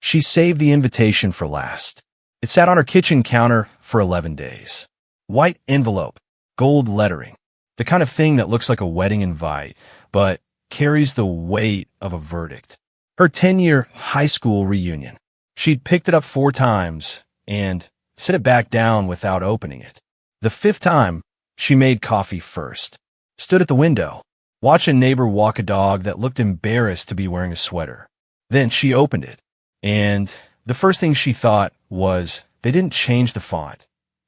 She saved the invitation for last. It sat on her kitchen counter for 11 days. White envelope, gold lettering, the kind of thing that looks like a wedding invite, but carries the weight of a verdict. Her 10-year high school reunion. She'd picked it up 4 times and set it back down without opening it. The 5th time, she made coffee first. Stood at the window, watched a neighbor walk a dog that looked embarrassed to be wearing a sweater. Then she opened it, and the first thing she thought was they didn't change the font.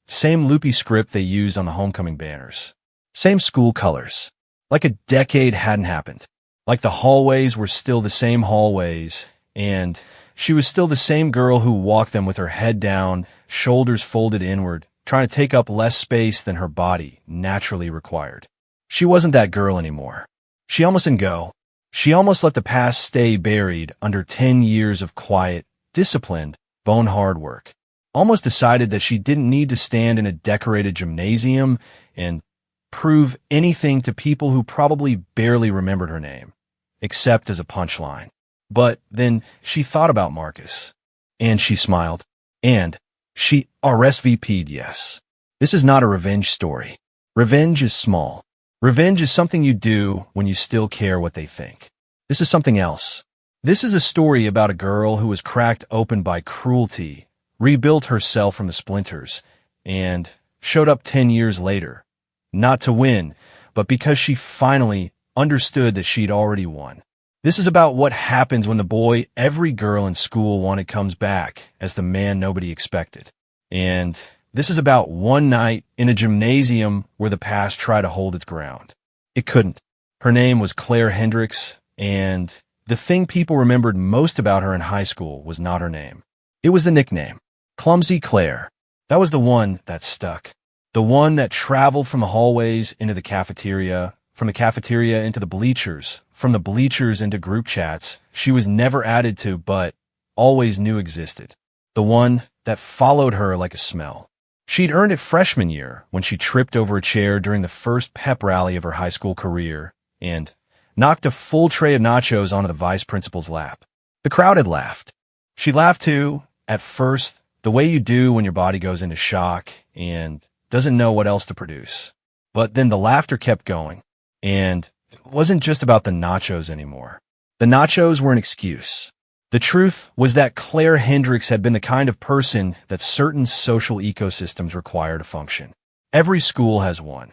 Same loopy script they use on the homecoming banners. Same school colors. Like a decade hadn't happened. Like the hallways were still the same hallways, and she was still the same girl who walked them with her head down, shoulders folded inward, trying to take up less space than her body naturally required. She wasn't that girl anymore. She almost didn't go. She almost let the past stay buried under 10 years of quiet, disciplined, bone-hard work. Almost decided that she didn't need to stand in a decorated gymnasium and prove anything to people who probably barely remembered her name, except as a punchline. But then she thought about Marcus, and she smiled, and she RSVP'd yes. This is not a revenge story. Revenge is small. Revenge is something you do when you still care what they think. This is something else. This is a story about a girl who was cracked open by cruelty, rebuilt herself from the splinters, and showed up 10 years later. Not to win, but because she finally understood that she'd already won. This is about what happens when the boy every girl in school wanted comes back as the man nobody expected. And this is about one night in a gymnasium where the past tried to hold its ground. It couldn't. Her name was Claire Hendricks, and the thing people remembered most about her in high school was not her name. It was the nickname, Clumsy Claire. That was the one that stuck. The one that traveled from the hallways into the cafeteria, from the cafeteria into the bleachers, from the bleachers into group chats she was never added to but always knew existed. The one that followed her like a smell. She'd earned it freshman year when she tripped over a chair during the first pep rally of her high school career and knocked a full tray of nachos onto the vice principal's lap. The crowd had laughed. She laughed too, at first, the way you do when your body goes into shock and doesn't know what else to produce. But then the laughter kept going, and it wasn't just about the nachos anymore. The nachos were an excuse. The truth was that Claire Hendricks had been the kind of person that certain social ecosystems require to function. Every school has one.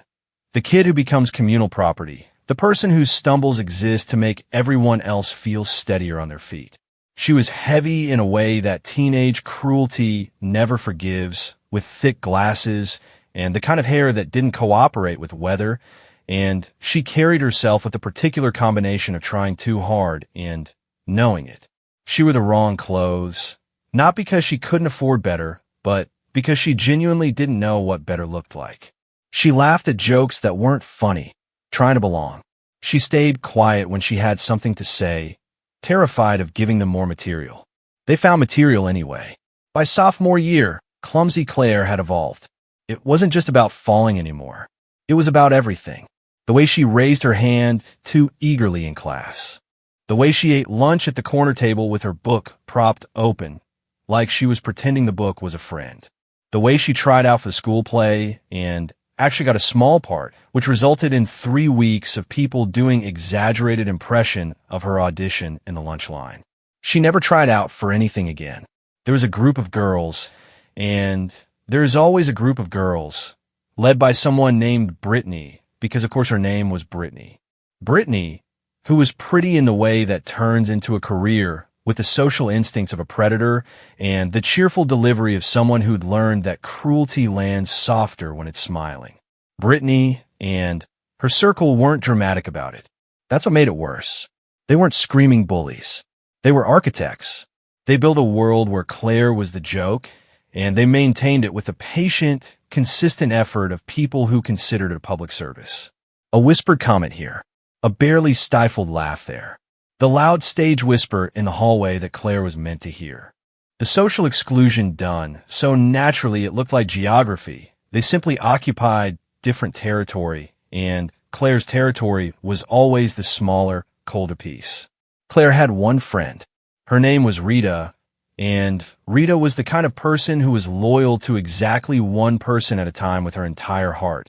The kid who becomes communal property, the person whose stumbles exist to make everyone else feel steadier on their feet. She was heavy in a way that teenage cruelty never forgives, with thick glasses and the kind of hair that didn't cooperate with weather, and she carried herself with a particular combination of trying too hard and knowing it. She wore the wrong clothes, not because she couldn't afford better, but because she genuinely didn't know what better looked like. She laughed at jokes that weren't funny, trying to belong. She stayed quiet when she had something to say, terrified of giving them more material. They found material anyway. By sophomore year, Clumsy Claire had evolved. It wasn't just about falling anymore. It was about everything. The way she raised her hand too eagerly in class. The way she ate lunch at the corner table with her book propped open, like she was pretending the book was a friend. The way she tried out for the school play and actually got a small part, which resulted in 3 weeks of people doing exaggerated impression of her audition in the lunch line. She never tried out for anything again. There was a group of girls, and there is always a group of girls, led by someone named Brittany, because of course her name was Brittany. Brittany, who was pretty in the way that turns into a career with the social instincts of a predator and the cheerful delivery of someone who'd learned that cruelty lands softer when it's smiling. Brittany and her circle weren't dramatic about it. That's what made it worse. They weren't screaming bullies. They were architects. They built a world where Claire was the joke, and they maintained it with a patient, consistent effort of people who considered it a public service. A whispered comment here. A barely stifled laugh there. The loud stage whisper in the hallway that Claire was meant to hear. The social exclusion done, so naturally it looked like geography. They simply occupied different territory, and Claire's territory was always the smaller, colder piece. Claire had one friend. Her name was Rita, And Rita was the kind of person who was loyal to exactly one person at a time with her entire heart.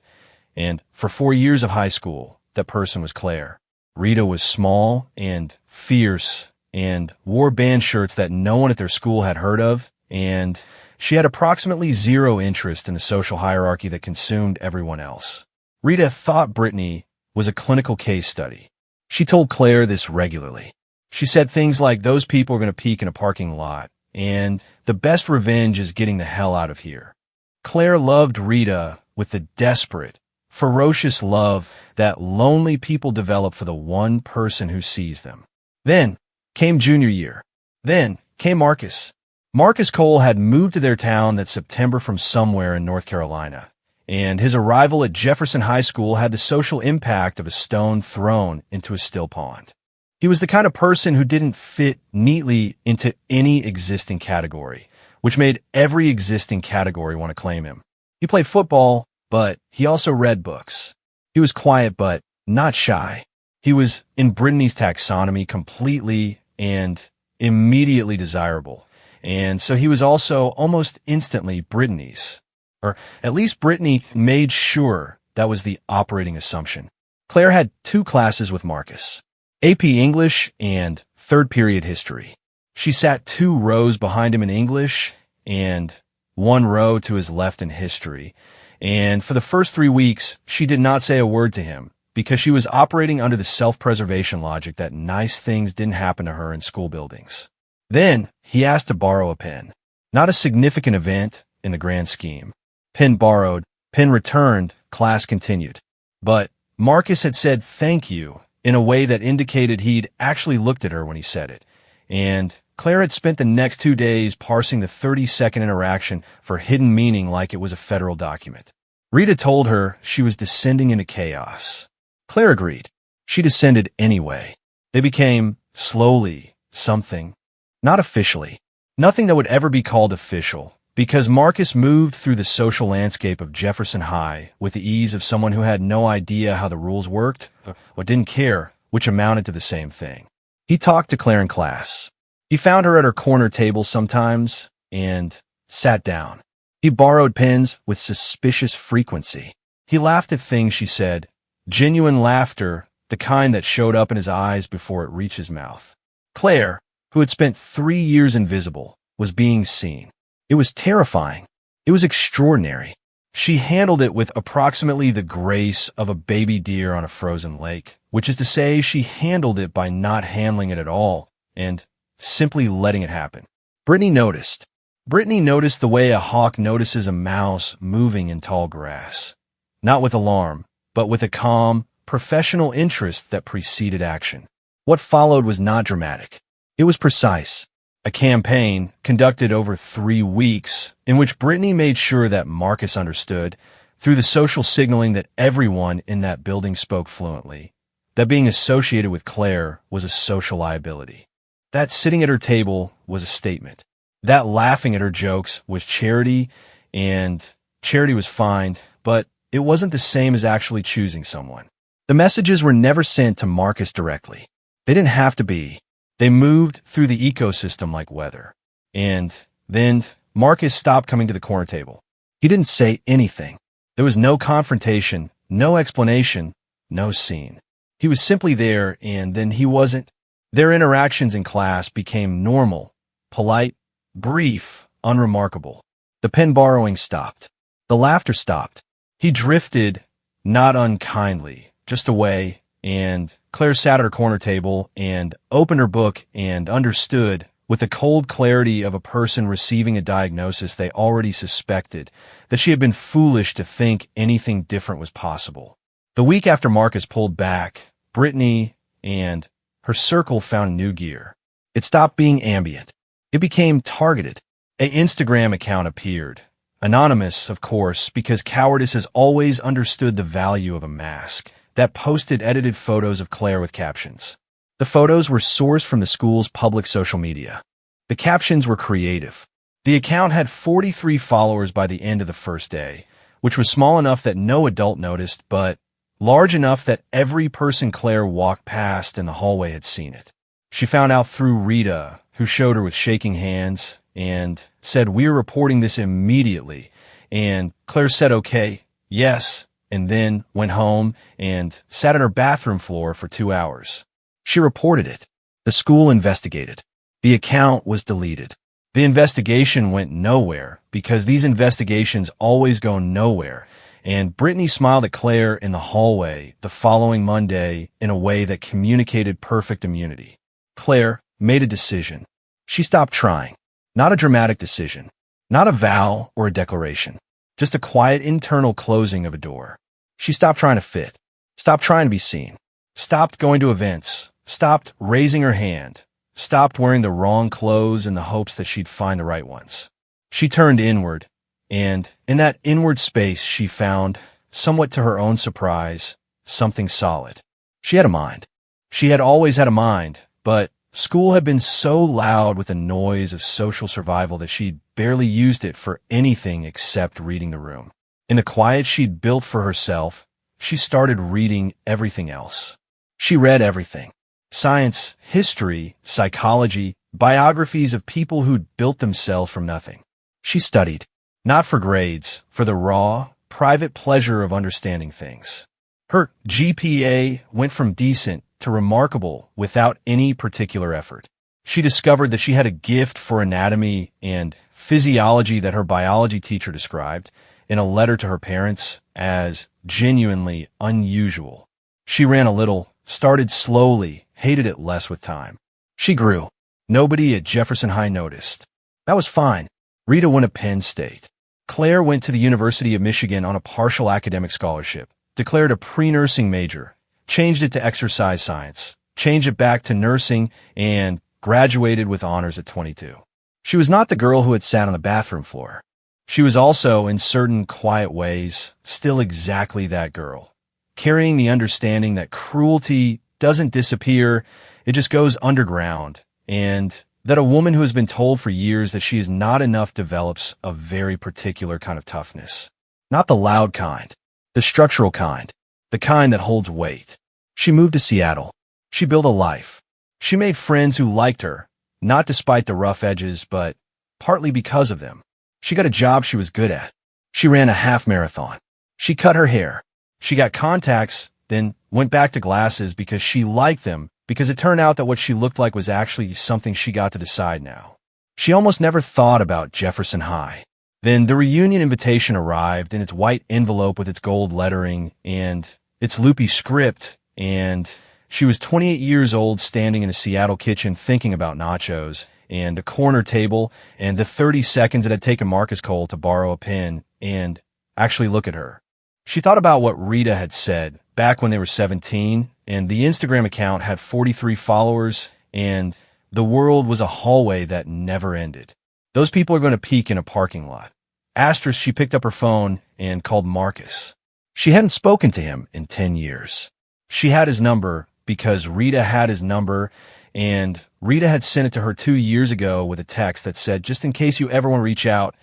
And for 4 years of high school, that person was Claire. Rita was small and fierce and wore band shirts that no one at their school had heard of, and she had approximately zero interest in the social hierarchy that consumed everyone else. Rita thought Brittany was a clinical case study. She told Claire this regularly. She said things like, "Those people are going to peek in a parking lot, and the best revenge is getting the hell out of here." Claire loved Rita with the desperate, ferocious love that lonely people develop for the one person who sees them. Then came junior year. Then came Marcus. Marcus Cole had moved to their town that September from somewhere in North Carolina, and his arrival at Jefferson High School had the social impact of a stone thrown into a still pond. He was the kind of person who didn't fit neatly into any existing category, which made every existing category want to claim him. He played football, but he also read books. He was quiet but not shy. He was in Brittany's taxonomy completely and immediately desirable. And so he was also almost instantly Brittany's. Or at least Brittany made sure that was the operating assumption. Claire had 2 classes with Marcus, AP English and third period history. She sat 2 rows behind him in English and 1 row to his left in history. And for the first 3 weeks, she did not say a word to him because she was operating under the self-preservation logic that nice things didn't happen to her in school buildings. Then he asked to borrow a pen. Not a significant event in the grand scheme. Pen borrowed, pen returned, class continued. But Marcus had said thank you in a way that indicated he'd actually looked at her when he said it. And Claire had spent the next 2 days parsing the 30-second interaction for hidden meaning like it was a federal document. Rita told her she was descending into chaos. Claire agreed. She descended anyway. They became, slowly, something. Not officially. Nothing that would ever be called official, because Marcus moved through the social landscape of Jefferson High with the ease of someone who had no idea how the rules worked, or didn't care, which amounted to the same thing. He talked to Claire in class. He found her at her corner table sometimes and sat down. He borrowed pens with suspicious frequency. He laughed at things she said, genuine laughter, the kind that showed up in his eyes before it reached his mouth. Claire, who had spent 3 years invisible, was being seen. It was terrifying. It was extraordinary. She handled it with approximately the grace of a baby deer on a frozen lake, which is to say she handled it by not handling it at all and simply letting it happen. Brittany noticed. Brittany noticed the way a hawk notices a mouse moving in tall grass. Not with alarm, but with a calm, professional interest that preceded action. What followed was not dramatic. It was precise. A campaign conducted over 3 weeks in which Brittany made sure that Marcus understood, through the social signaling that everyone in that building spoke fluently, that being associated with Claire was a social liability. That sitting at her table was a statement. That laughing at her jokes was charity, and charity was fine, but it wasn't the same as actually choosing someone. The messages were never sent to Marcus directly. They didn't have to be. They moved through the ecosystem like weather. And then Marcus stopped coming to the corner table. He didn't say anything. There was no confrontation, no explanation, no scene. He was simply there, and then he wasn't. Their interactions in class became normal, polite, brief, unremarkable. The pen borrowing stopped. The laughter stopped. He drifted, not unkindly, just away, and Claire sat at her corner table and opened her book and understood, with the cold clarity of a person receiving a diagnosis they already suspected, that she had been foolish to think anything different was possible. The week after Marcus pulled back, Brittany and her circle found new gear. It stopped being ambient. It became targeted. An Instagram account appeared. Anonymous, of course, because cowardice has always understood the value of a mask, that posted edited photos of Claire with captions. The photos were sourced from the school's public social media. The captions were creative. The account had 43 followers by the end of the first day, which was small enough that no adult noticed, but large enough that every person Claire walked past in the hallway had seen it. She found out through Rita, who showed her with shaking hands and said, "We're reporting this immediately." And Claire said, "Okay, yes," and then went home and sat on her bathroom floor for 2 hours. She reported it. The school investigated. The account was deleted. The investigation went nowhere because these investigations always go nowhere, and Brittany smiled at Claire in the hallway the following Monday in a way that communicated perfect immunity. Claire made a decision. She stopped trying. Not a dramatic decision. Not a vow or a declaration. Just a quiet internal closing of a door. She stopped trying to fit. Stopped trying to be seen. Stopped going to events. Stopped raising her hand. Stopped wearing the wrong clothes in the hopes that she'd find the right ones. She turned inward, and in that inward space she found, somewhat to her own surprise, something solid. She had a mind. She had always had a mind, but school had been so loud with the noise of social survival that she'd barely used it for anything except reading the room. In the quiet she'd built for herself, she started reading everything else. She read everything. Science, history, psychology, biographies of people who'd built themselves from nothing. She studied, not for grades, for the raw, private pleasure of understanding things. Her GPA went from decent to remarkable without any particular effort. She discovered that she had a gift for anatomy and physiology that her biology teacher described in a letter to her parents as genuinely unusual. She ran a little, started slowly, hated it less with time. She grew. Nobody at Jefferson High noticed. That was fine. Rita went to Penn State. Claire went to the University of Michigan on a partial academic scholarship, declared a pre-nursing major, changed it to exercise science, changed it back to nursing, and graduated with honors at 22. She was not the girl who had sat on the bathroom floor. She was also, in certain quiet ways, still exactly that girl, carrying the understanding that cruelty doesn't disappear, it just goes underground, and that a woman who has been told for years that she is not enough develops a very particular kind of toughness. Not the loud kind, the structural kind, the kind that holds weight. She moved to Seattle. She built a life. She made friends who liked her, not despite the rough edges, but partly because of them. She got a job she was good at. She ran a half marathon. She cut her hair. She got contacts, then went back to glasses because she liked them, because it turned out that what she looked like was actually something she got to decide now. She almost never thought about Jefferson High. Then the reunion invitation arrived in its white envelope with its gold lettering and its loopy script, and she was 28 years old standing in a Seattle kitchen thinking about nachos and a corner table and the 30 seconds it had taken Marcus Cole to borrow a pen and actually look at her. She thought about what Rita had said back when they were 17, and the Instagram account had 43 followers, and the world was a hallway that never ended. Those people are going to peak in a parking lot. Asterisk, she picked up her phone and called Marcus. She hadn't spoken to him in 10 years. She had his number because Rita had his number, and Rita had sent it to her 2 years ago with a text that said, "Just in case you ever want to reach out,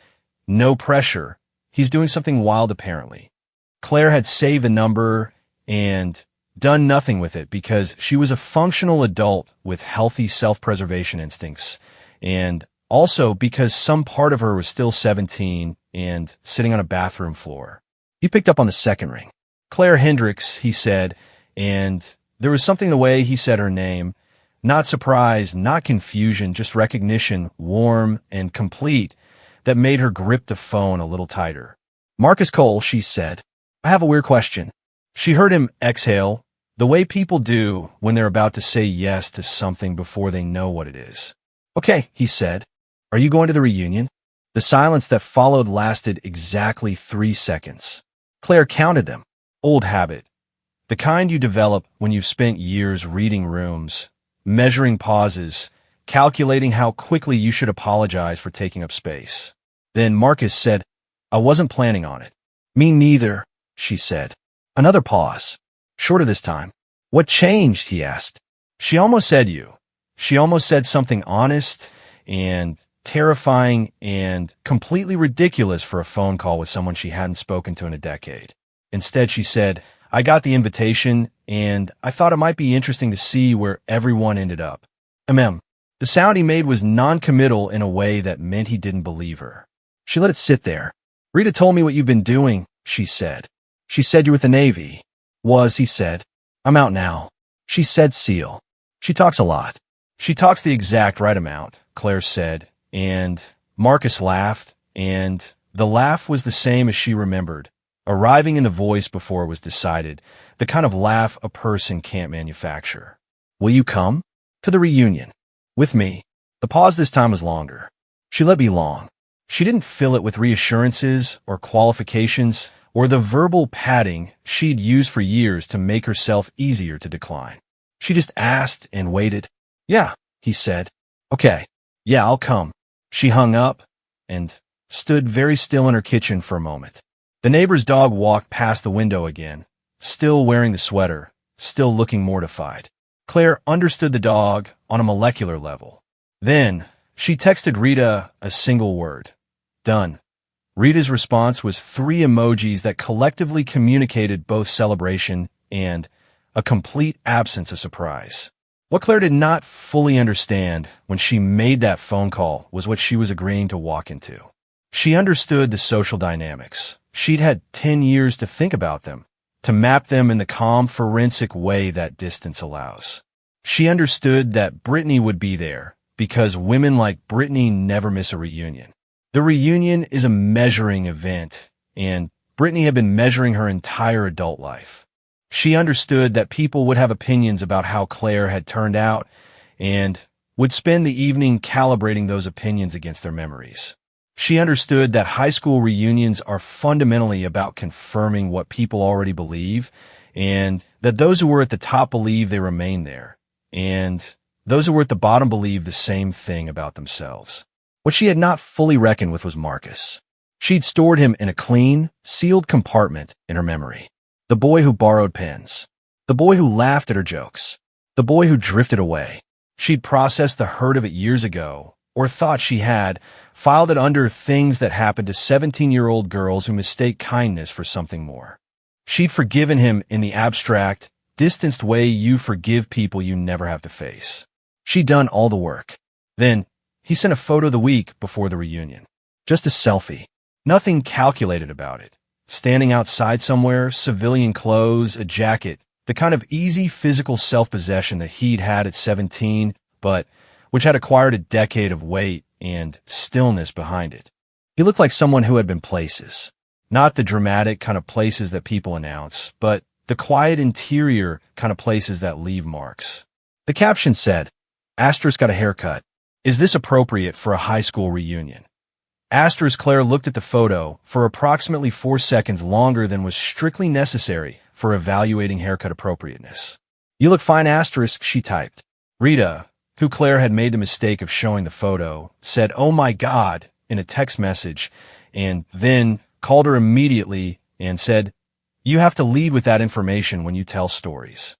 no pressure. He's doing something wild apparently." Claire had saved the number and done nothing with it because she was a functional adult with healthy self-preservation instincts, and also because some part of her was still 17 and sitting on a bathroom floor. He picked up on the second ring. Claire Hendricks, he said, and there was something the way he said her name, not surprise, not confusion, just recognition, warm and complete, that made her grip the phone a little tighter. "Marcus Cole," she said, "I have a weird question." She heard him exhale, the way people do when they're about to say yes to something before they know what it is. "Okay," he said. "Are you going to the reunion?" The silence that followed lasted exactly 3 seconds. Claire counted them. Old habit. The kind you develop when you've spent years reading rooms, measuring pauses, calculating how quickly you should apologize for taking up space. Then Marcus said, "I wasn't planning on it." "Me neither," she said. Another pause. Shorter this time. "What changed?" he asked. She almost said you. She almost said something honest and terrifying and completely ridiculous for a phone call with someone she hadn't spoken to in a decade. Instead, she said, "I got the invitation, and I thought it might be interesting to see where everyone ended up." The sound he made was non-committal in a way that meant he didn't believe her. She let it sit there. Rita told me what you've been doing, she said. She said you were with the Navy. Was, he said. I'm out now. She said SEAL. She talks a lot. She talks the exact right amount, Claire said, and Marcus laughed, and the laugh was the same as she remembered, arriving in the voice before it was decided, the kind of laugh a person can't manufacture. Will you come? To the reunion. With me. The pause this time was longer. She let me long. She didn't fill it with reassurances or qualifications or the verbal padding she'd used for years to make herself easier to decline. She just asked and waited. Yeah, he said. Okay. Yeah, I'll come. She hung up and stood very still in her kitchen for a moment. The neighbor's dog walked past the window again, still wearing the sweater, still looking mortified. Claire understood the dog on a molecular level. Then, she texted Rita a single word. Done. Rita's response was 3 emojis that collectively communicated both celebration and a complete absence of surprise. What Claire did not fully understand when she made that phone call was what she was agreeing to walk into. She understood the social dynamics. She'd had 10 years to think about them, to map them in the calm, forensic way that distance allows. She understood that Brittany would be there, because women like Brittany never miss a reunion. The reunion is a measuring event, and Brittany had been measuring her entire adult life. She understood that people would have opinions about how Claire had turned out, and would spend the evening calibrating those opinions against their memories. She understood that high school reunions are fundamentally about confirming what people already believe, and that those who were at the top believe they remain there, and those who were at the bottom believe the same thing about themselves. What she had not fully reckoned with was Marcus. She'd stored him in a clean, sealed compartment in her memory. The boy who borrowed pens. The boy who laughed at her jokes. The boy who drifted away. She'd processed the hurt of it years ago, or thought she had, filed it under things that happened to 17-year-old girls who mistake kindness for something more. She'd forgiven him in the abstract, distanced way you forgive people you never have to face. She'd done all the work. Then, he sent a photo the week before the reunion. Just a selfie. Nothing calculated about it. Standing outside somewhere, civilian clothes, a jacket, the kind of easy physical self-possession that he'd had at 17, but which had acquired a decade of weight and stillness behind it. He looked like someone who had been places. Not the dramatic kind of places that people announce, but the quiet interior kind of places that leave marks. The caption said, Asterisk got a haircut. Is this appropriate for a high school reunion? Asterisk Claire looked at the photo for approximately 4 seconds longer than was strictly necessary for evaluating haircut appropriateness. You look fine, asterisk, she typed. Rita, who Claire had made the mistake of showing the photo, said, oh my God, in a text message, and then called her immediately and said, you have to lead with that information when you tell stories.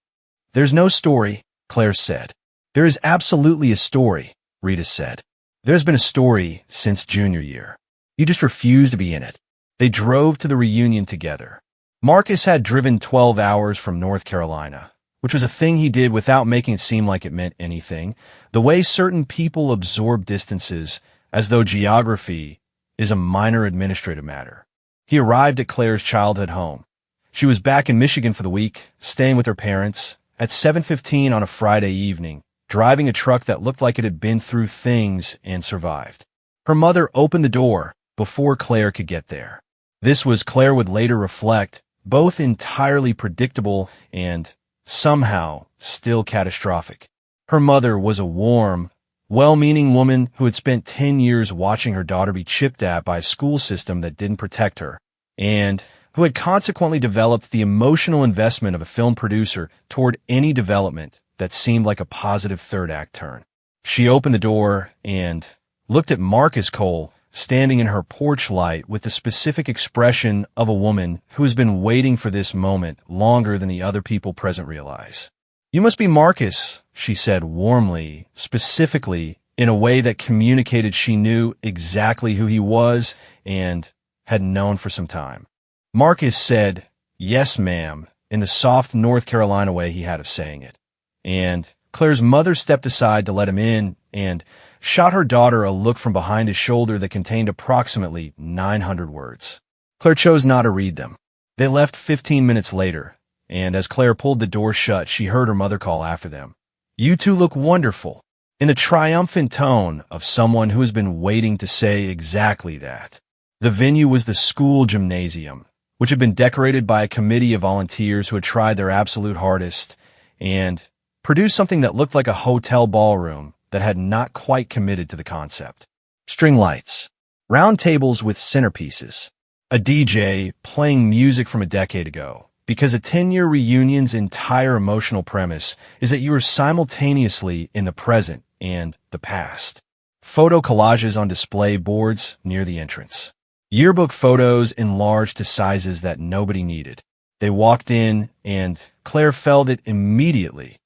There's no story, Claire said. There is absolutely a story, Rita said. There's been a story since junior year. You just refuse to be in it. They drove to the reunion together. Marcus had driven 12 hours from North Carolina, which was a thing he did without making it seem like it meant anything, the way certain people absorb distances as though geography is a minor administrative matter. He arrived at Claire's childhood home. She was back in Michigan for the week, staying with her parents, at 7:15 on a Friday evening, driving a truck that looked like it had been through things and survived. Her mother opened the door before Claire could get there. This was, Claire would later reflect, both entirely predictable and, somehow, still catastrophic. Her mother was a warm, well-meaning woman who had spent 10 years watching her daughter be chipped at by a school system that didn't protect her, and who had consequently developed the emotional investment of a film producer toward any development that seemed like a positive third-act turn. She opened the door and looked at Marcus Cole standing in her porch light with the specific expression of a woman who has been waiting for this moment longer than the other people present realize. You must be Marcus, she said warmly, specifically, in a way that communicated she knew exactly who he was and had known for some time. Marcus said, yes, ma'am, in the soft North Carolina way he had of saying it. And Claire's mother stepped aside to let him in and shot her daughter a look from behind his shoulder that contained approximately 900 words. Claire chose not to read them. They left 15 minutes later, and as Claire pulled the door shut, she heard her mother call after them, "You two look wonderful," in the triumphant tone of someone who has been waiting to say exactly that. The venue was the school gymnasium, which had been decorated by a committee of volunteers who had tried their absolute hardest and produced something that looked like a hotel ballroom that had not quite committed to the concept. String lights, round tables with centerpieces, a DJ playing music from a decade ago, because a 10-year reunion's entire emotional premise is that you are simultaneously in the present and the past. Photo collages on display boards near the entrance. Yearbook photos enlarged to sizes that nobody needed. They walked in, and Claire felt it immediately.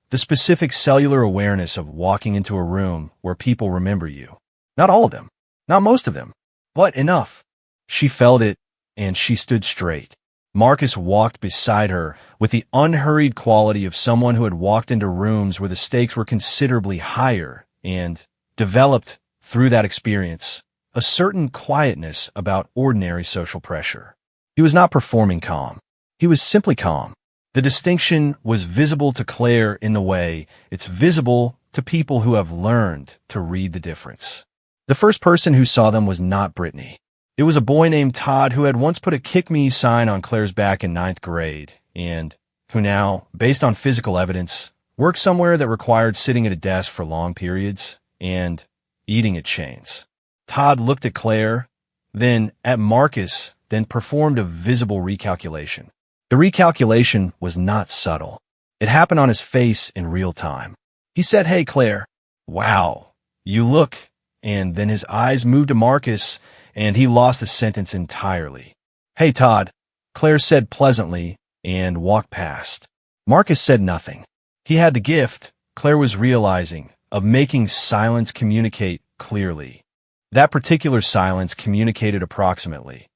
The specific cellular awareness of walking into a room where people remember you. Not all of them, not most of them, but enough. She felt it, and she stood straight. Marcus walked beside her with the unhurried quality of someone who had walked into rooms where the stakes were considerably higher and developed, through that experience, a certain quietness about ordinary social pressure. He was not performing calm. He was simply calm. The distinction was visible to Claire in the way it's visible to people who have learned to read the difference. The first person who saw them was not Brittany. It was a boy named Todd who had once put a "Kick Me" sign on Claire's back in 9th grade, and who now, based on physical evidence, worked somewhere that required sitting at a desk for long periods and eating at chains. Todd looked at Claire, then at Marcus, then performed a visible recalculation. The recalculation was not subtle. It happened on his face in real time. He said, "Hey, Claire, wow, you look," and then his eyes moved to Marcus, and he lost the sentence entirely. "Hey, Todd," Claire said pleasantly, and walked past. Marcus said nothing. He had the gift, Claire was realizing, of making silence communicate clearly. That particular silence communicated approximately,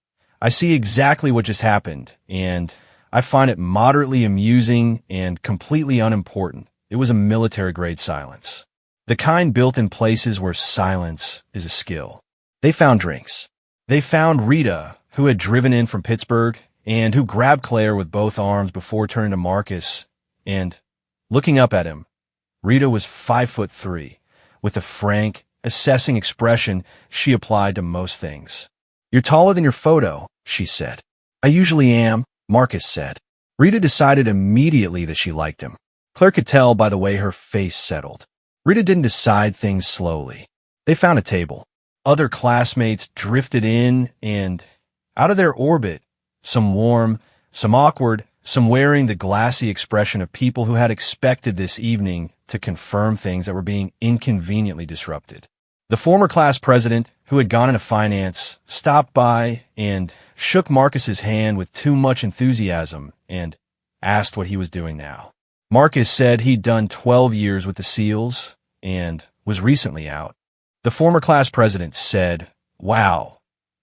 "I see exactly what just happened, and I find it moderately amusing and completely unimportant." It was a military-grade silence. The kind built in places where silence is a skill. They found drinks. They found Rita, who had driven in from Pittsburgh, and who grabbed Claire with both arms before turning to Marcus, and, looking up at him, Rita was 5'3", with a frank, assessing expression she applied to most things. "You're taller than your photo," she said. "I usually am," Marcus said. Rita decided immediately that she liked him. Claire could tell by the way her face settled. Rita didn't decide things slowly. They found a table. Other classmates drifted in and out of their orbit, some warm, some awkward, some wearing the glassy expression of people who had expected this evening to confirm things that were being inconveniently disrupted. The former class president, who had gone into finance, stopped by and shook Marcus's hand with too much enthusiasm and asked what he was doing now. Marcus said he'd done 12 years with the SEALs and was recently out. The former class president said, "Wow,"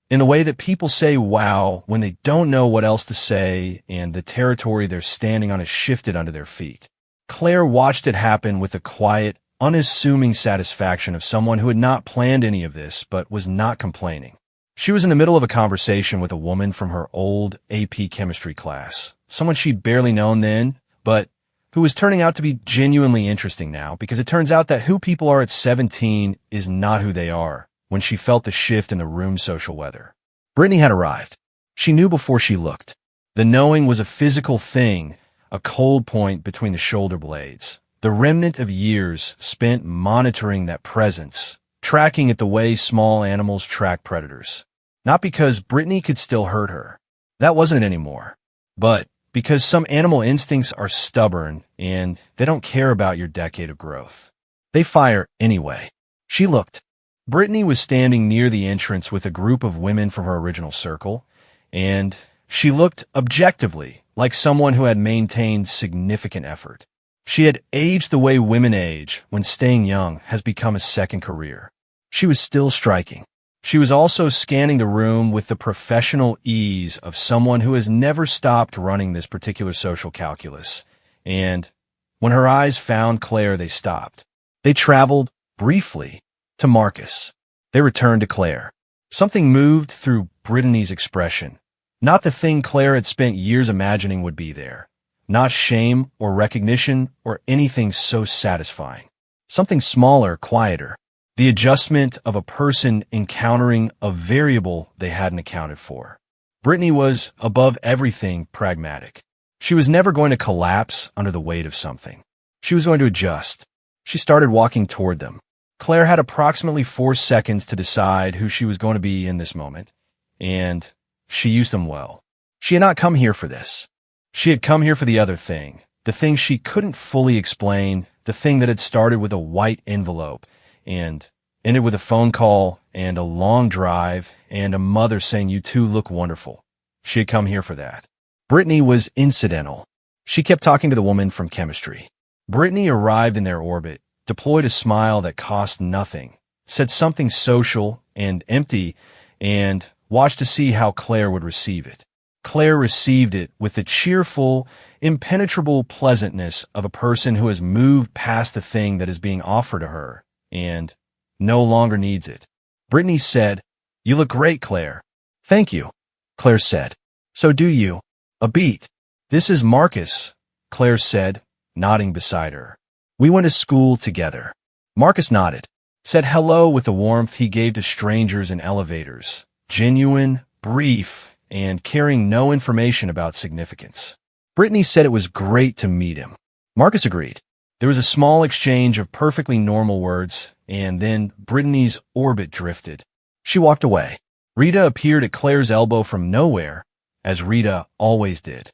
in the way that people say wow when they don't know what else to say and the territory they're standing on has shifted under their feet. Claire watched it happen with the quiet, unassuming satisfaction of someone who had not planned any of this but was not complaining. She was in the middle of a conversation with a woman from her old AP chemistry class, someone she'd barely known then, but who was turning out to be genuinely interesting now, because it turns out that who people are at 17 is not who they are, when she felt the shift in the room's social weather. Brittany had arrived. She knew before she looked. The knowing was a physical thing, a cold point between the shoulder blades, the remnant of years spent monitoring that presence, tracking it the way small animals track predators. Not because Brittany could still hurt her. That wasn't it anymore. But because some animal instincts are stubborn and they don't care about your decade of growth. They fire anyway. She looked. Brittany was standing near the entrance with a group of women from her original circle, and she looked objectively like someone who had maintained significant effort. She had aged the way women age when staying young has become a second career. She was still striking. She was also scanning the room with the professional ease of someone who has never stopped running this particular social calculus. And when her eyes found Claire, they stopped. They traveled briefly, to Marcus. They returned to Claire. Something moved through Brittany's expression. Not the thing Claire had spent years imagining would be there. Not shame or recognition or anything so satisfying. Something smaller, quieter. The adjustment of a person encountering a variable they hadn't accounted for. Brittany was, above everything, pragmatic. She was never going to collapse under the weight of something. She was going to adjust. She started walking toward them. Claire had approximately 4 seconds to decide who she was going to be in this moment, and she used them well. She had not come here for this. She had come here for the other thing, the thing she couldn't fully explain, the thing that had started with a white envelope and ended with a phone call and a long drive and a mother saying, "You two look wonderful." She had come here for that. Brittany was incidental. She kept talking to the woman from chemistry. Brittany arrived in their orbit, deployed a smile that cost nothing, said something social and empty, and watched to see how Claire would receive it. Claire received it with the cheerful, impenetrable pleasantness of a person who has moved past the thing that is being offered to her and no longer needs it. Brittany said, "You look great, Claire." "Thank you," Claire said. "So do you." A beat. "This is Marcus," Claire said, nodding beside her. "We went to school together." Marcus nodded, said hello with the warmth he gave to strangers in elevators, genuine, brief, and carrying no information about significance. Brittany said it was great to meet him. Marcus agreed. There was a small exchange of perfectly normal words, and then Brittany's orbit drifted. She walked away. Rita appeared at Claire's elbow from nowhere, as Rita always did.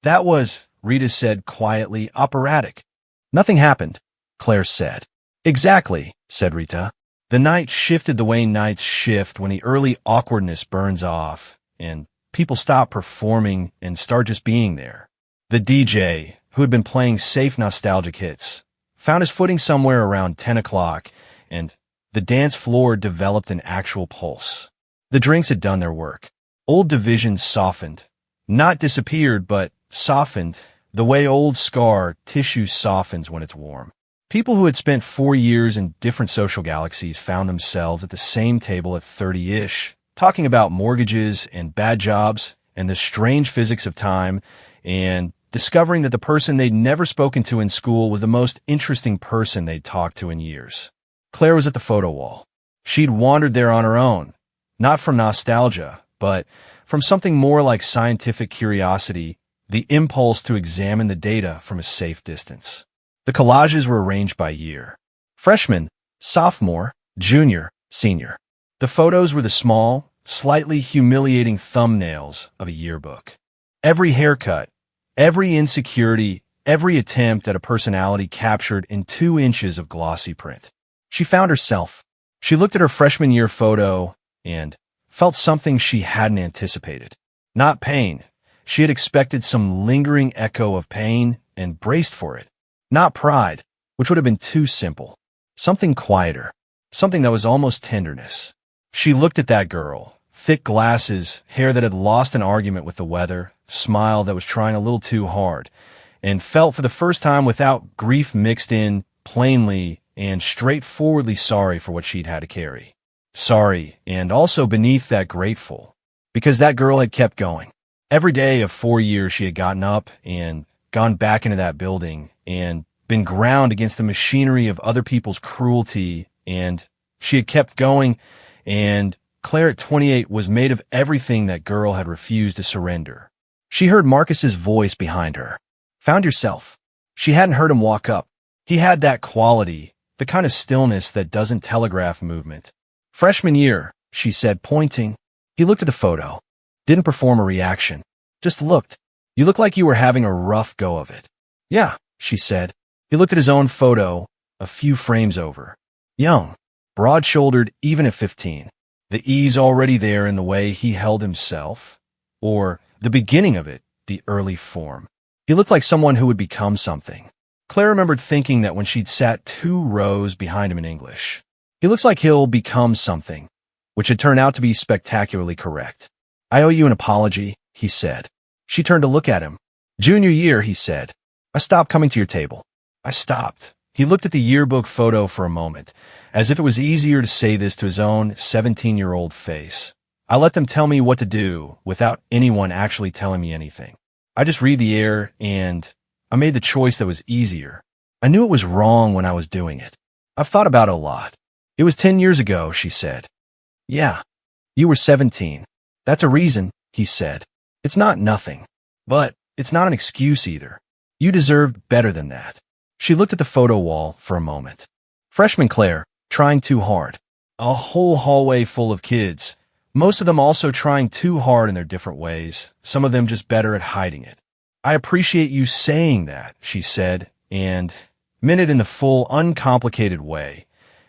"That was," Rita said quietly, "operatic." "Nothing happened," Claire said. "Exactly," said Rita. The night shifted the way nights shift when the early awkwardness burns off, and people stop performing and start just being there. The DJ, who had been playing safe nostalgic hits, found his footing somewhere around 10 o'clock, and the dance floor developed an actual pulse. The drinks had done their work. Old divisions softened. Not disappeared, but softened, the way old scar tissue softens when it's warm. People who had spent 4 years in different social galaxies found themselves at the same table at 30-ish, talking about mortgages and bad jobs and the strange physics of time, and discovering that the person they'd never spoken to in school was the most interesting person they'd talked to in years. Claire was at the photo wall. She'd wandered there on her own, not from nostalgia, but from something more like scientific curiosity, the impulse to examine the data from a safe distance. The collages were arranged by year. Freshman, sophomore, junior, senior. The photos were the small, slightly humiliating thumbnails of a yearbook. Every haircut, every insecurity, every attempt at a personality captured in 2 inches of glossy print. She found herself. She looked at her freshman year photo and felt something she hadn't anticipated. Not pain. She had expected some lingering echo of pain and braced for it. Not pride, which would have been too simple. Something quieter. Something that was almost tenderness. She looked at that girl. Thick glasses, hair that had lost an argument with the weather, smile that was trying a little too hard, and felt for the first time without grief mixed in, plainly and straightforwardly sorry for what she'd had to carry. Sorry, and also beneath that grateful, because that girl had kept going. Every day of 4 years she had gotten up and gone back into that building and been ground against the machinery of other people's cruelty, and she had kept going, and Claire at 28 was made of everything that girl had refused to surrender. She heard Marcus's voice behind her. "Found yourself." She hadn't heard him walk up. He had that quality, the kind of stillness that doesn't telegraph movement. "Freshman year," she said, pointing. He looked at the photo. Didn't perform a reaction. Just looked. "You look like you were having a rough go of it." "Yeah," she said. He looked at his own photo, a few frames over. Young, broad-shouldered even at 15. The ease already there in the way he held himself, or the beginning of it, the early form. He looked like someone who would become something. Claire remembered thinking that when she'd sat 2 rows behind him in English. He looks like he'll become something, which had turned out to be spectacularly correct. "I owe you an apology," he said. She turned to look at him. "Junior year," he said. "I stopped coming to your table." "I stopped," He looked at the yearbook photo for a moment, as if it was easier to say this to his own 17-year-old face. I let them tell me what to do without anyone actually telling me anything. I just read the air, and I made the choice that was easier. I knew it was wrong when I was doing it. I've thought about it a lot. It was 10 years ago, she said. Yeah, you were 17. That's a reason, he said. It's not nothing. But it's not an excuse either. You deserved better than that. She looked at the photo wall for a moment. Freshman Claire, trying too hard. A whole hallway full of kids, most of them also trying too hard in their different ways, some of them just better at hiding it. I appreciate you saying that, she said, and meant it in the full, uncomplicated way.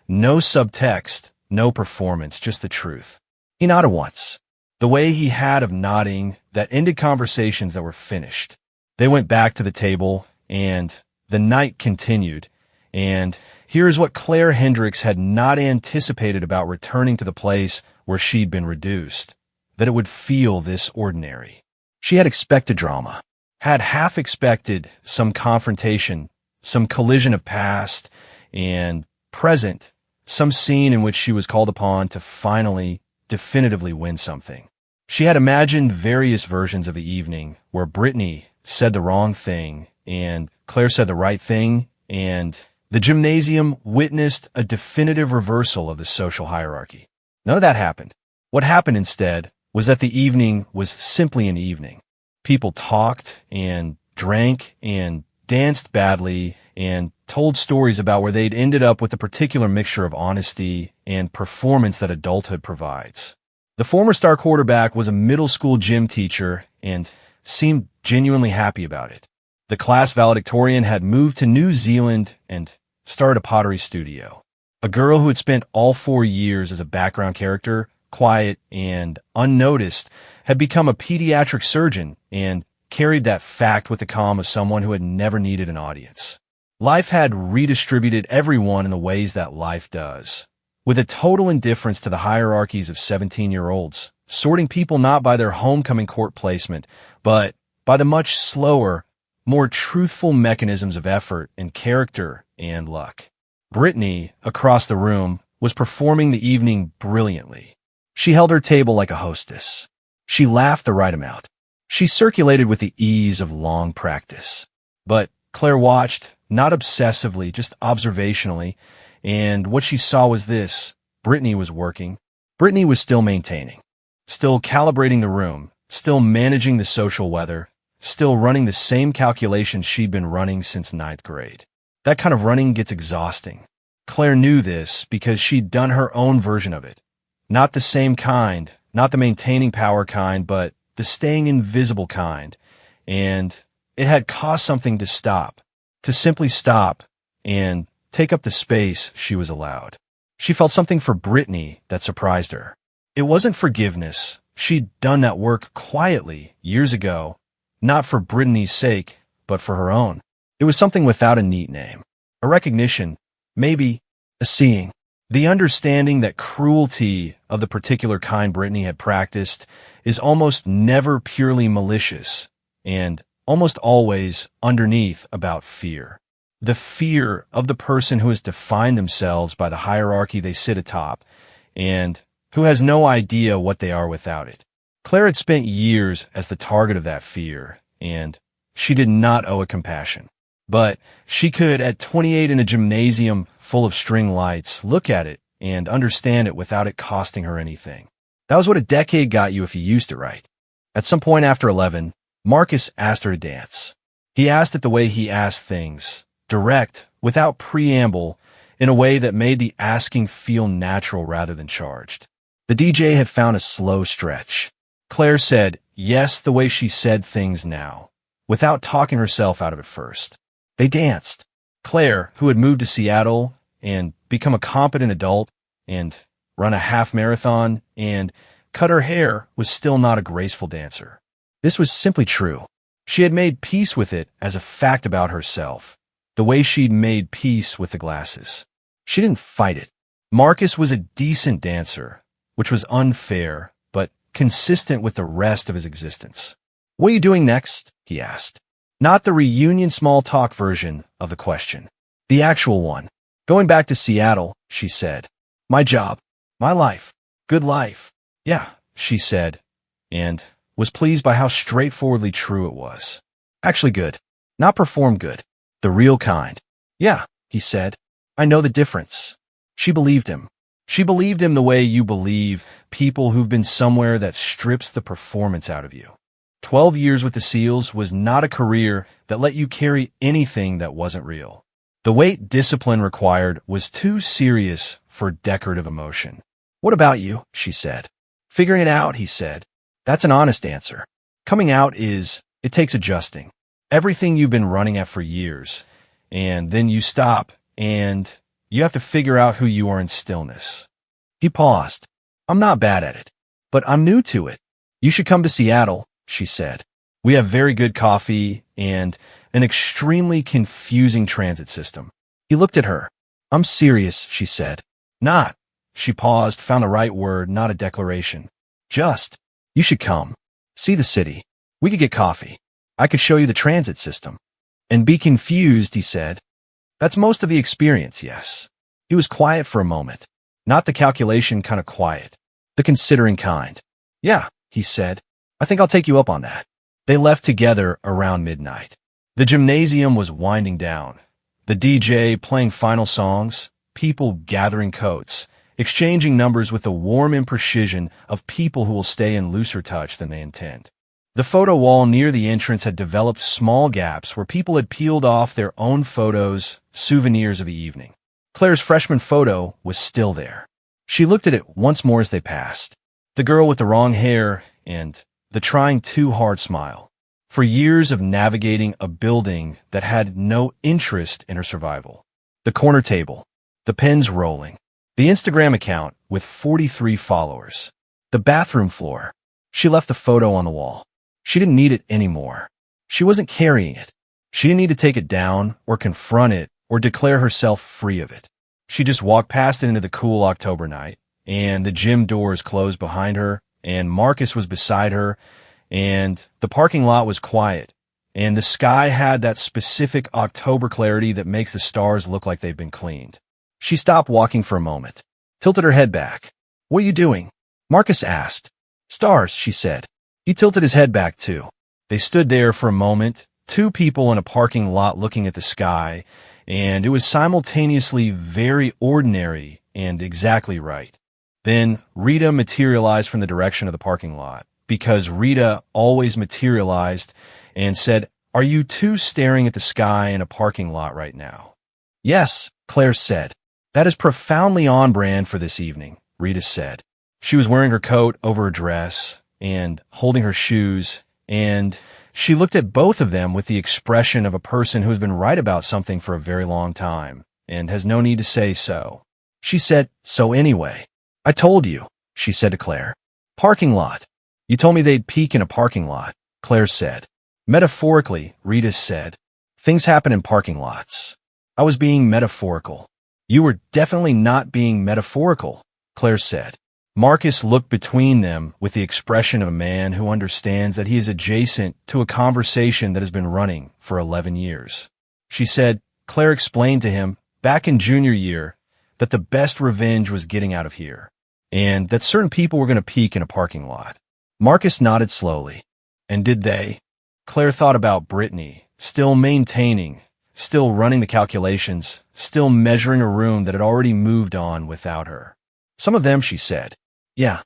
No subtext, no performance, just the truth. He nodded once. The way he had of nodding that ended conversations that were finished. They went back to the table, and the night continued, and here's what Claire Hendricks had not anticipated about returning to the place where she'd been reduced, that it would feel this ordinary. She had expected drama, had half expected some confrontation, some collision of past and present, some scene in which she was called upon to finally, definitively win something. She had imagined various versions of the evening where Brittany said the wrong thing and Claire said the right thing, and the gymnasium witnessed a definitive reversal of the social hierarchy. None of that happened. What happened instead was that the evening was simply an evening. People talked and drank and danced badly and told stories about where they'd ended up with a particular mixture of honesty and performance that adulthood provides. The former star quarterback was a middle school gym teacher and seemed genuinely happy about it. The class valedictorian had moved to New Zealand and started a pottery studio. A girl who had spent all 4 years as a background character, quiet and unnoticed, had become a pediatric surgeon and carried that fact with the calm of someone who had never needed an audience. Life had redistributed everyone in the ways that life does, with a total indifference to the hierarchies of 17-year-olds, sorting people not by their homecoming court placement, but by the much slower, more truthful mechanisms of effort and character and luck. Brittany, across the room, was performing the evening brilliantly. She held her table like a hostess. She laughed the right amount. She circulated with the ease of long practice. But Claire watched, not obsessively, just observationally, and what she saw was this. Brittany was working. Brittany was still maintaining, still calibrating the room, still managing the social weather, still running the same calculations she'd been running since 9th grade. That kind of running gets exhausting. Claire knew this because she'd done her own version of it. Not the same kind, not the maintaining power kind, but the staying invisible kind. And it had cost something to stop, to simply stop and take up the space she was allowed. She felt something for Brittany that surprised her. It wasn't forgiveness. She'd done that work quietly years ago, not for Brittany's sake, but for her own. It was something without a neat name. A recognition, maybe a seeing. The understanding that cruelty of the particular kind Brittany had practiced is almost never purely malicious and almost always underneath about fear. The fear of the person who has defined themselves by the hierarchy they sit atop and who has no idea what they are without it. Claire had spent years as the target of that fear, and she did not owe it compassion. But she could, at 28 in a gymnasium full of string lights, look at it and understand it without it costing her anything. That was what a decade got you if you used it right. At some point after 11, Marcus asked her to dance. He asked it the way he asked things, direct, without preamble, in a way that made the asking feel natural rather than charged. The DJ had found a slow stretch. Claire said yes the way she said things now, without talking herself out of it first. They danced. Claire, who had moved to Seattle and become a competent adult and run a half marathon and cut her hair, was still not a graceful dancer. This was simply true. She had made peace with it as a fact about herself, the way she'd made peace with the glasses. She didn't fight it. Marcus was a decent dancer, which was unfair, but consistent with the rest of his existence. "What are you doing next?" he asked. Not the reunion small talk version of the question. The actual one. Going back to Seattle, she said. My job. My life. Good life. Yeah, she said, and was pleased by how straightforwardly true it was. Actually good. Not perform good. The real kind. Yeah, he said. I know the difference. She believed him. She believed him the way you believe people who've been somewhere that strips the performance out of you. 12 years with the SEALs was not a career that let you carry anything that wasn't real. The weight discipline required was too serious for decorative emotion. What about you? She said. Figuring it out, he said. That's an honest answer. Coming out it takes adjusting. Everything you've been running at for years, and then you stop, and you have to figure out who you are in stillness. He paused. I'm not bad at it, but I'm new to it. You should come to Seattle, she said. We have very good coffee and an extremely confusing transit system. He looked at her. I'm serious, she said. Not. She paused, found the right word, not a declaration. Just. You should come. See the city. We could get coffee. I could show you the transit system. And be confused, he said. That's most of the experience, yes. He was quiet for a moment. Not the calculation kind of quiet. The considering kind. Yeah, he said. I think I'll take you up on that. They left together around midnight. The gymnasium was winding down. The DJ playing final songs, people gathering coats, exchanging numbers with the warm imprecision of people who will stay in looser touch than they intend. The photo wall near the entrance had developed small gaps where people had peeled off their own photos, souvenirs of the evening. Claire's freshman photo was still there. She looked at it once more as they passed. The girl with the wrong hair and the trying too hard smile. For years of navigating a building that had no interest in her survival. The corner table. The pens rolling. The Instagram account with 43 followers. The bathroom floor. She left the photo on the wall. She didn't need it anymore. She wasn't carrying it. She didn't need to take it down or confront it or declare herself free of it. She just walked past it into the cool October night, and the gym doors closed behind her, and Marcus was beside her, and the parking lot was quiet, and the sky had that specific October clarity that makes the stars look like they've been cleaned. She stopped walking for a moment, tilted her head back. What are you doing? Marcus asked. Stars, she said. He tilted his head back too. They stood there for a moment, two people in a parking lot looking at the sky, and it was simultaneously very ordinary and exactly right. Then Rita materialized from the direction of the parking lot, because Rita always materialized and said, Are you two staring at the sky in a parking lot right now? Yes, Claire said. That is profoundly on brand for this evening, Rita said. She was wearing her coat over her dress and holding her shoes, and she looked at both of them with the expression of a person who has been right about something for a very long time and has no need to say so. She said, So anyway, I told you, she said to Claire. Parking lot. You told me they'd peek in a parking lot, Claire said. Metaphorically, Rita said. Things happen in parking lots. I was being metaphorical. You were definitely not being metaphorical, Claire said. Marcus looked between them with the expression of a man who understands that he is adjacent to a conversation that has been running for 11 years. She said, Claire explained to him, back in junior year, that the best revenge was getting out of here, and that certain people were going to peek in a parking lot. Marcus nodded slowly. And did they? Claire thought about Brittany, still maintaining, still running the calculations, still measuring a room that had already moved on without her. Some of them, she said. Yeah.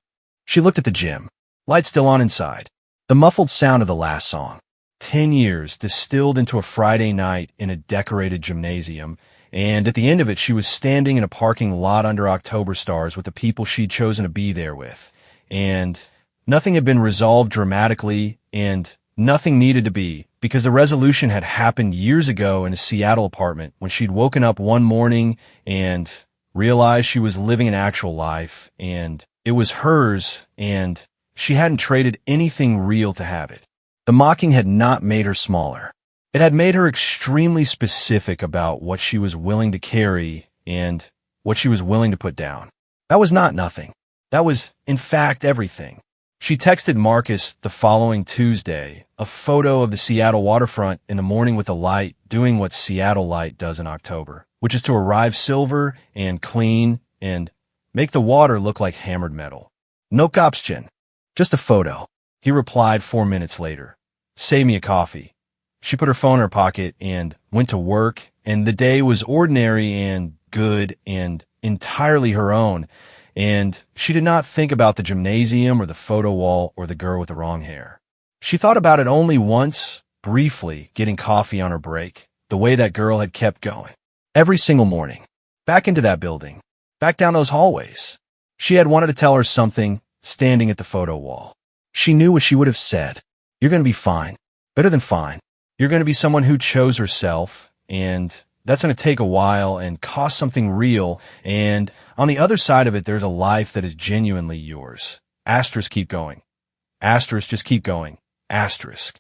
She looked at the gym. Lights still on inside. The muffled sound of the last song. 10 years distilled into a Friday night in a decorated gymnasium, and at the end of it she was standing in a parking lot under October stars with the people she'd chosen to be there with. And nothing had been resolved dramatically, and nothing needed to be, because the resolution had happened years ago in a Seattle apartment when she'd woken up one morning and realized she was living an actual life, and it was hers, and she hadn't traded anything real to have it. The mocking had not made her smaller. It had made her extremely specific about what she was willing to carry and what she was willing to put down. That was not nothing. That was, in fact, everything. She texted Marcus the following Tuesday, a photo of the Seattle waterfront in the morning with a light doing what Seattle light does in October, which is to arrive silver and clean and make the water look like hammered metal. No option. Just a photo. He replied 4 minutes later. Save me a coffee. She put her phone in her pocket and went to work, and the day was ordinary and good and entirely her own, and she did not think about the gymnasium or the photo wall or the girl with the wrong hair. She thought about it only once, briefly, getting coffee on her break, the way that girl had kept going. Every single morning. Back into that building. Back down those hallways. She had wanted to tell her something, standing at the photo wall. She knew what she would have said. You're going to be fine. Better than fine. You're going to be someone who chose herself, and that's going to take a while and cost something real, and on the other side of it, there's a life that is genuinely yours. Asterisk, keep going. Asterisk, just keep going. Asterisk.